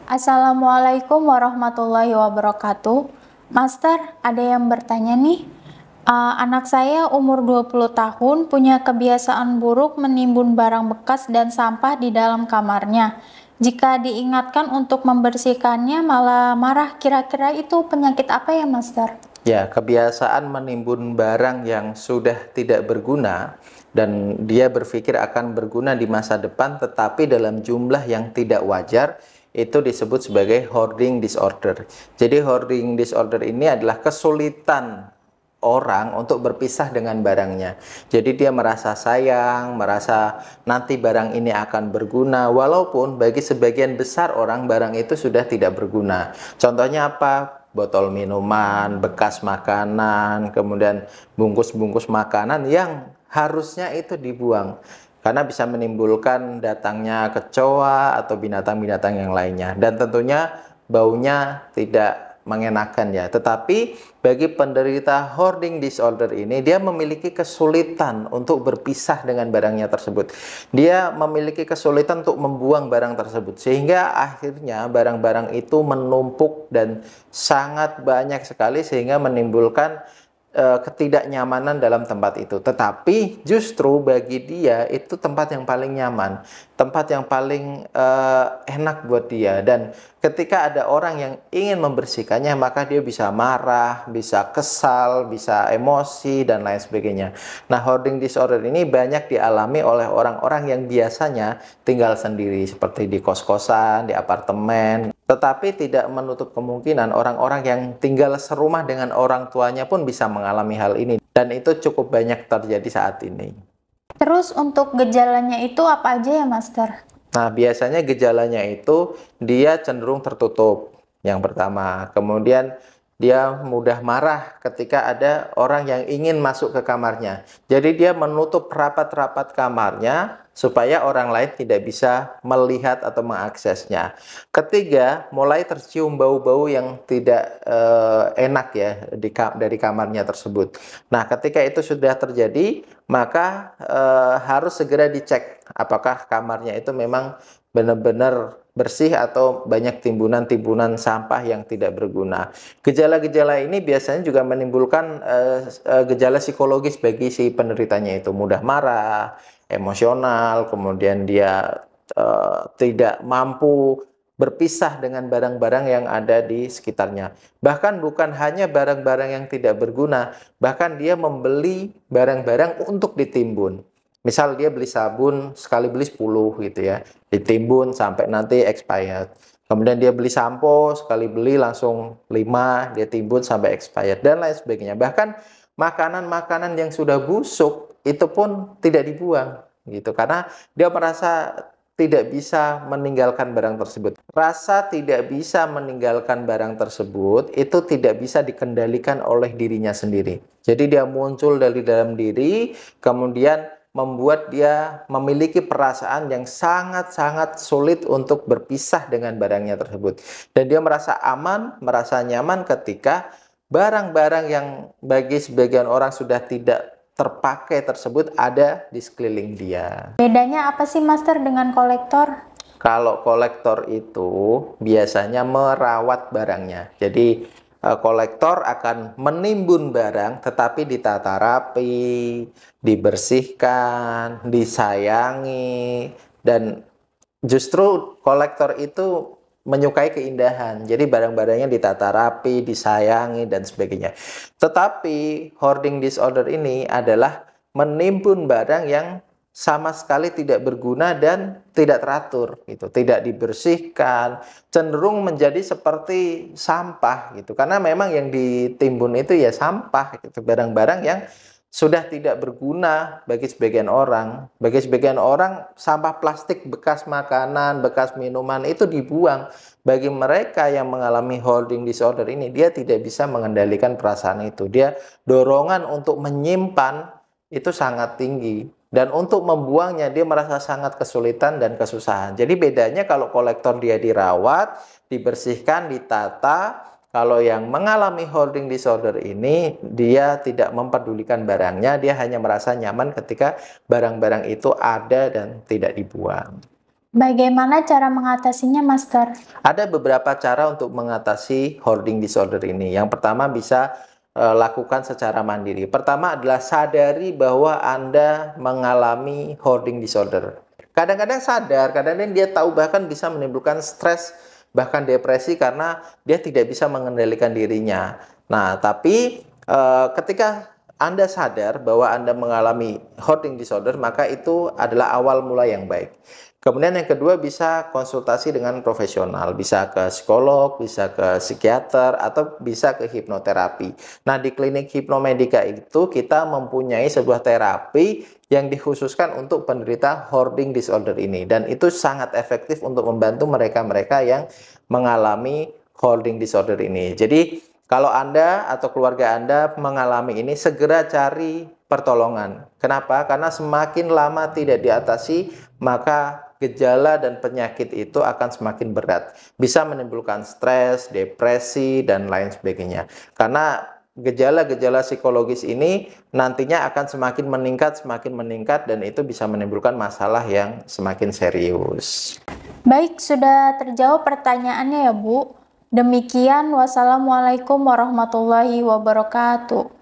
Assalamualaikum warahmatullahi wabarakatuh. Master, ada yang bertanya nih. Anak saya umur 20 tahun punya kebiasaan buruk menimbun barang bekas dan sampah di dalam kamarnya. Jika diingatkan untuk membersihkannya malah marah. Kira-kira itu penyakit apa ya, Master? Ya, kebiasaan menimbun barang yang sudah tidak berguna dan dia berpikir akan berguna di masa depan tetapi dalam jumlah yang tidak wajar, itu disebut sebagai hoarding disorder. Jadi hoarding disorder ini adalah kesulitan orang untuk berpisah dengan barangnya. Jadi dia merasa sayang, merasa nanti barang ini akan berguna, walaupun bagi sebagian besar orang barang itu sudah tidak berguna. Contohnya apa? Botol minuman, bekas makanan, kemudian bungkus-bungkus makanan yang harusnya itu dibuang karena bisa menimbulkan datangnya kecoa atau binatang-binatang yang lainnya, dan tentunya baunya tidak mengenakan ya. Tetapi bagi penderita hoarding disorder ini, dia memiliki kesulitan untuk berpisah dengan barangnya tersebut. Dia memiliki kesulitan untuk membuang barang tersebut, sehingga akhirnya barang-barang itu menumpuk dan sangat banyak sekali sehingga menimbulkan ketidaknyamanan dalam tempat itu. Tetapi justru bagi dia itu tempat yang paling nyaman, tempat yang paling enak buat dia. Dan ketika ada orang yang ingin membersihkannya, maka dia bisa marah, bisa kesal, bisa emosi, dan lain sebagainya. Nah, hoarding disorder ini banyak dialami oleh orang-orang yang biasanya tinggal sendiri, seperti di kos-kosan, di apartemen. Tetapi tidak menutup kemungkinan orang-orang yang tinggal serumah dengan orang tuanya pun bisa mengalami hal ini. Dan itu cukup banyak terjadi saat ini. Terus untuk gejalanya itu apa aja ya, Master? Nah, biasanya gejalanya itu dia cenderung tertutup, yang pertama. Kemudian dia mudah marah ketika ada orang yang ingin masuk ke kamarnya. Jadi dia menutup rapat-rapat kamarnya supaya orang lain tidak bisa melihat atau mengaksesnya. Ketiga, mulai tercium bau-bau yang tidak enak ya dari kamarnya tersebut. Nah, ketika itu sudah terjadi, maka harus segera dicek apakah kamarnya itu memang benar-benar bersih atau banyak timbunan-timbunan sampah yang tidak berguna. Gejala-gejala ini biasanya juga menimbulkan gejala psikologis bagi si penderitanya, itu mudah marah, emosional, kemudian dia tidak mampu berpisah dengan barang-barang yang ada di sekitarnya. Bahkan bukan hanya barang-barang yang tidak berguna, bahkan dia membeli barang-barang untuk ditimbun. Misal dia beli sabun, sekali beli 10 gitu ya, ditimbun sampai nanti expired. Kemudian dia beli sampo, sekali beli langsung 5, dia timbun sampai expired, dan lain sebagainya. Bahkan makanan-makanan yang sudah busuk itu pun tidak dibuang gitu, karena dia merasa tidak bisa meninggalkan barang tersebut. Rasa tidak bisa meninggalkan barang tersebut itu tidak bisa dikendalikan oleh dirinya sendiri. Jadi dia muncul dari dalam diri, kemudian membuat dia memiliki perasaan yang sangat-sangat sulit untuk berpisah dengan barangnya tersebut. Dan dia merasa aman, merasa nyaman ketika barang-barang yang bagi sebagian orang sudah tidak terpakai tersebut ada di sekeliling dia. Bedanya apa sih, Master, dengan kolektor? Kalau kolektor itu biasanya merawat barangnya. Jadi kolektor akan menimbun barang tetapi ditata rapi, dibersihkan, disayangi, dan justru kolektor itu menyukai keindahan. Jadi barang-barangnya ditata rapi, disayangi, dan sebagainya. Tetapi hoarding disorder ini adalah menimbun barang yang sama sekali tidak berguna dan tidak teratur gitu, tidak dibersihkan, cenderung menjadi seperti sampah gitu. Karena memang yang ditimbun itu ya sampah gitu, barang-barang yang sudah tidak berguna bagi sebagian orang. Bagi sebagian orang sampah plastik, bekas makanan, bekas minuman itu dibuang. Bagi mereka yang mengalami hoarding disorder ini, dia tidak bisa mengendalikan perasaan itu. Dia dorongan untuk menyimpan itu sangat tinggi. Dan untuk membuangnya dia merasa sangat kesulitan dan kesusahan. Jadi bedanya kalau kolektor dia dirawat, dibersihkan, ditata. Kalau yang mengalami hoarding disorder ini, dia tidak memperdulikan barangnya, dia hanya merasa nyaman ketika barang-barang itu ada dan tidak dibuang. Bagaimana cara mengatasinya, Master? Ada beberapa cara untuk mengatasi hoarding disorder ini. Yang pertama bisa lakukan secara mandiri. Pertama adalah sadari bahwa Anda mengalami hoarding disorder. Kadang-kadang sadar, kadang-kadang dia tahu, bahkan bisa menimbulkan stres, bahkan depresi karena dia tidak bisa mengendalikan dirinya. Nah, tapi ketika Anda sadar bahwa Anda mengalami hoarding disorder, maka itu adalah awal mula yang baik. Kemudian yang kedua, bisa konsultasi dengan profesional, bisa ke psikolog, bisa ke psikiater, atau bisa ke hipnoterapi. Nah, di klinik Hipnomedika itu kita mempunyai sebuah terapi yang dikhususkan untuk penderita hoarding disorder ini, dan itu sangat efektif untuk membantu mereka-mereka yang mengalami hoarding disorder ini. Jadi kalau Anda atau keluarga Anda mengalami ini, segera cari pertolongan. Kenapa? Karena semakin lama tidak diatasi, maka gejala dan penyakit itu akan semakin berat. Bisa menimbulkan stres, depresi, dan lain sebagainya. Karena gejala-gejala psikologis ini nantinya akan semakin meningkat, dan itu bisa menimbulkan masalah yang semakin serius. Baik, sudah terjawab pertanyaannya ya, Bu. Demikian, wassalamualaikum warahmatullahi wabarakatuh.